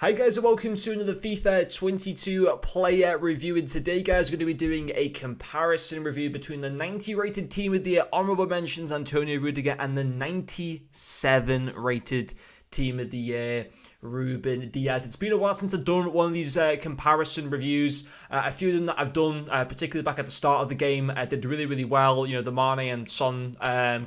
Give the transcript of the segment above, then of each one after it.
Hi guys and welcome to another FIFA 22 player review, and today guys we're going to be doing a comparison review between the 90 rated team of the year honorable mentions Antonio Rudiger and the 97 rated team of the year Ruben Diaz. It's been a while since I've done one of these comparison reviews. A few of them that I've done, particularly back at the start of the game, did really well. You know, the Mane and Son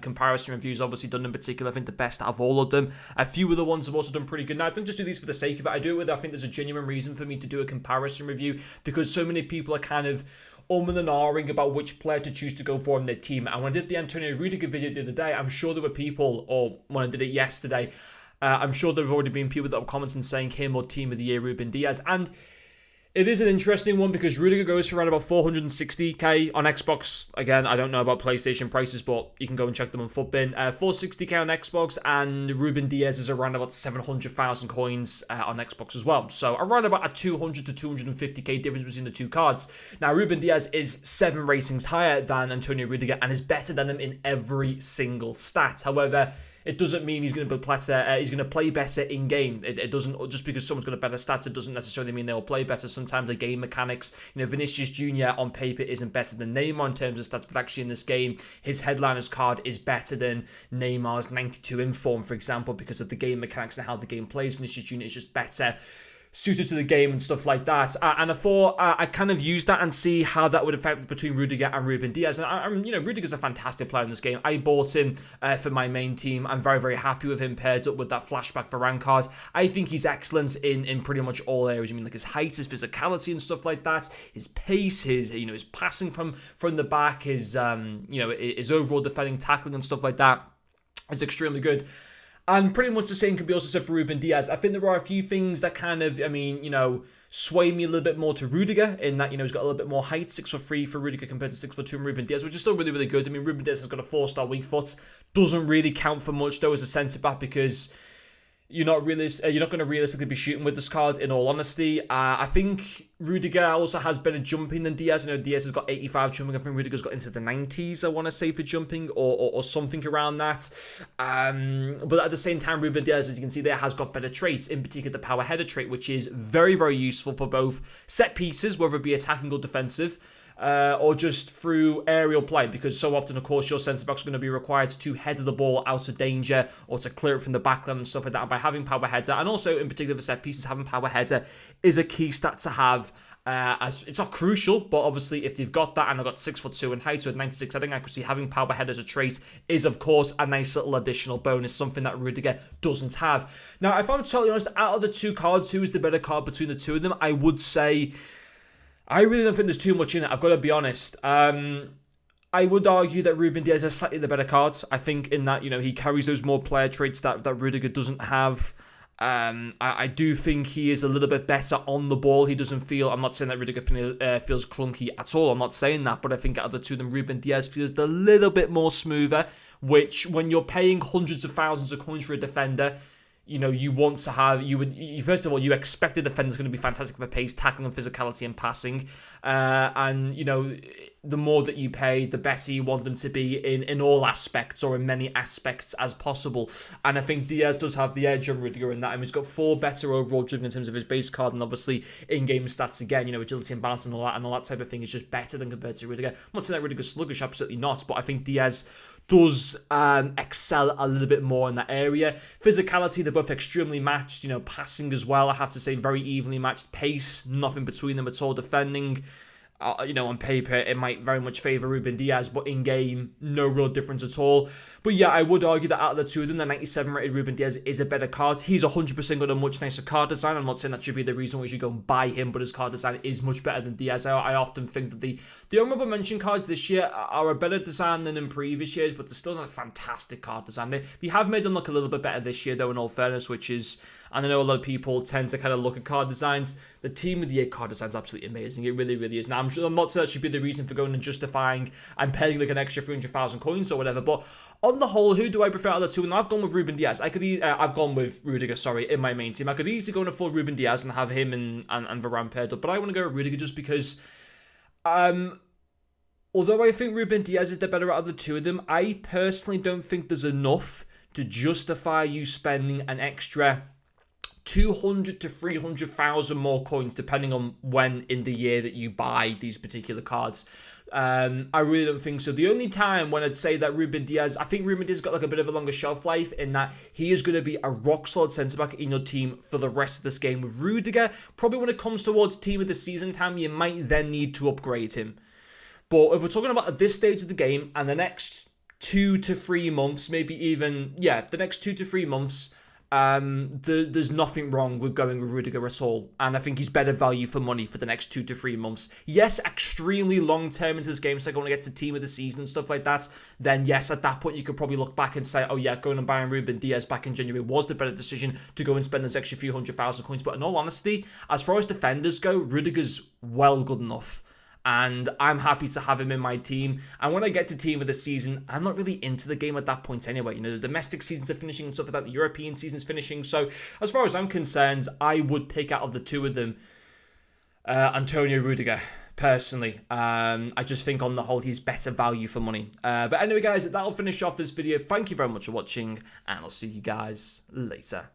comparison reviews, obviously done in particular, I think the best out of all of them. A few of the ones have also done pretty good. Now, I don't just do these for the sake of it. I do it with, I think there's a genuine reason for me to do a comparison review, because so many people are kind of and ahhing about which player to choose to go for in their team. And when I did the Antonio Rudiger video the other day, I'm sure there were people, or when I did it yesterday, I'm sure there have already been people that have commented saying him or team of the year Ruben Diaz. And it is an interesting one because Rudiger goes for around about 460k on Xbox. Again, I don't know about PlayStation prices, but you can go and check them on Futbin. 460k on Xbox, and Ruben Diaz is around about 700,000 coins on Xbox as well. So around about a 200 to 250k difference between the two cards. Now, Ruben Diaz is 7 ratings higher than Antonio Rudiger and is better than him in every single stat. However, it doesn't mean he's going to play better in game. It doesn't, just because someone's got a better stats, it doesn't necessarily mean they'll play better. Sometimes the game mechanics, Vinicius Jr. on paper isn't better than Neymar in terms of stats, but actually in this game, his headliner's card is better than Neymar's 92 in form, for example, because of the game mechanics and how the game plays. Vinicius Jr. is just better suited to the game and stuff like that. And I thought I kind of use that and see how that would affect between Rudiger and Ruben Diaz. And Rudiger's a fantastic player in this game. I bought him for my main team. I'm very happy with him paired up with that flashback Varane card. I think he's excellent in pretty much all areas. I mean, like his height, his physicality and stuff like that, his pace, his passing from the back, his his overall defending, tackling and stuff like that is extremely good. And pretty much the same can be also said for Ruben Diaz. I think there are a few things that kind of, sway me a little bit more to Rudiger, in that, he's got a little bit more height, 6'3" for Rudiger compared to 6'2" in Ruben Diaz, which is still really good. I mean, Ruben Diaz has got a 4-star weak foot. Doesn't really count for much, though, as a centre-back, because you're not going to realistically be shooting with this card, in all honesty. I think Rudiger also has better jumping than Diaz. Diaz has got 85 jumping. I think Rudiger's got into the 90s, I want to say, for jumping, or something around that. But at the same time, Ruben Diaz, as you can see there, has got better traits, in particular the power header trait, which is very useful for both set pieces, whether it be attacking or defensive, or just through aerial play, because so often, of course, your centre-backs are going to be required to header the ball out of danger or to clear it from the backline and stuff like that. And by having power header, and also in particular for set pieces, having power header is a key stat to have. As it's not crucial, but obviously if they've got that, and I've got 6'2" in height, so with 96 heading accuracy, having power header as a trait is, of course, a nice little additional bonus, something that Rudiger doesn't have. Now, if I'm totally honest, out of the two cards, who is the better card between the two of them? I would say, I really don't think there's too much in it, I've got to be honest. I would argue that Ruben Diaz has slightly the better cards. I think in that, he carries those more player traits that Rudiger doesn't have. I do think he is a little bit better on the ball. He doesn't feel, I'm not saying that Rudiger feels clunky at all, I'm not saying that, but I think out of the two of them, Ruben Diaz feels a little bit more smoother, which when you're paying hundreds of thousands of coins for a defender, you want to have, first of all, you expect the defender's going to be fantastic for pace, tackling, and physicality and passing. The more that you pay, the better you want them to be in all aspects, or in many aspects as possible. And I think Diaz does have the edge on Rudiger in that. I mean, he's got 4 better overall dribbling in terms of his base card, and obviously in-game stats again, agility and balance and all that type of thing is just better than compared to Rudiger. I'm not saying that Rudiger's sluggish, absolutely not, but I think Diaz does excel a little bit more in that area. Physicality, they're both extremely matched. Passing as well, I have to say, very evenly matched. Pace, nothing between them at all. Defending, on paper, it might very much favour Ruben Diaz, but in-game, no real difference at all. But yeah, I would argue that out of the two of them, the 97 rated Ruben Diaz is a better card. He's 100% got a much nicer card design. I'm not saying that should be the reason why you should go and buy him, but his card design is much better than Diaz. I often think that the honourable mention cards this year are a better design than in previous years, but they're still not a fantastic card design. They have made them look a little bit better this year, though, in all fairness, which is, and I know a lot of people tend to kind of look at card designs. The team of the year card design is absolutely amazing. It really is. Now, I'm not saying that should be the reason for going and justifying and paying like an extra 300,000 coins or whatever, but on the whole, who do I prefer out of the two? And I've gone with Ruben Diaz. I've gone with Rudiger, in my main team. I could easily go in a full Ruben Diaz and have him and Varane paired up, but I want to go with Rudiger just because, although I think Ruben Diaz is the better out of the two of them, I personally don't think there's enough to justify you spending an extra 200 to 300,000 more coins depending on when in the year that you buy these particular cards. I really don't think so. The only time when I'd say that Ruben Dias, I think Ruben Dias got like a bit of a longer shelf life in that he is going to be a rock solid centre back in your team for the rest of this game. With Rudiger, probably when it comes towards team of the season time, you might then need to upgrade him. But if we're talking about at this stage of the game and the next 2 to 3 months, maybe even, the next 2 to 3 months, there's nothing wrong with going with Rudiger at all. And I think he's better value for money for the next 2 to 3 months. Yes, extremely long term into this game, so when it gets to team of the season and stuff like that, then yes, at that point you could probably look back and say, oh yeah, going and buying Ruben Dias back in January was the better decision to go and spend those extra few 100,000 coins. But in all honesty, as far as defenders go, Rudiger's well good enough. And I'm happy to have him in my team. And when I get to team of the season, I'm not really into the game at that point anyway. You know, the domestic seasons are finishing and stuff like that. The European season's finishing. So as far as I'm concerned, I would pick out of the two of them, Antonio Rudiger, personally. I just think on the whole, he's better value for money. But anyway, guys, that'll finish off this video. Thank you very much for watching, and I'll see you guys later.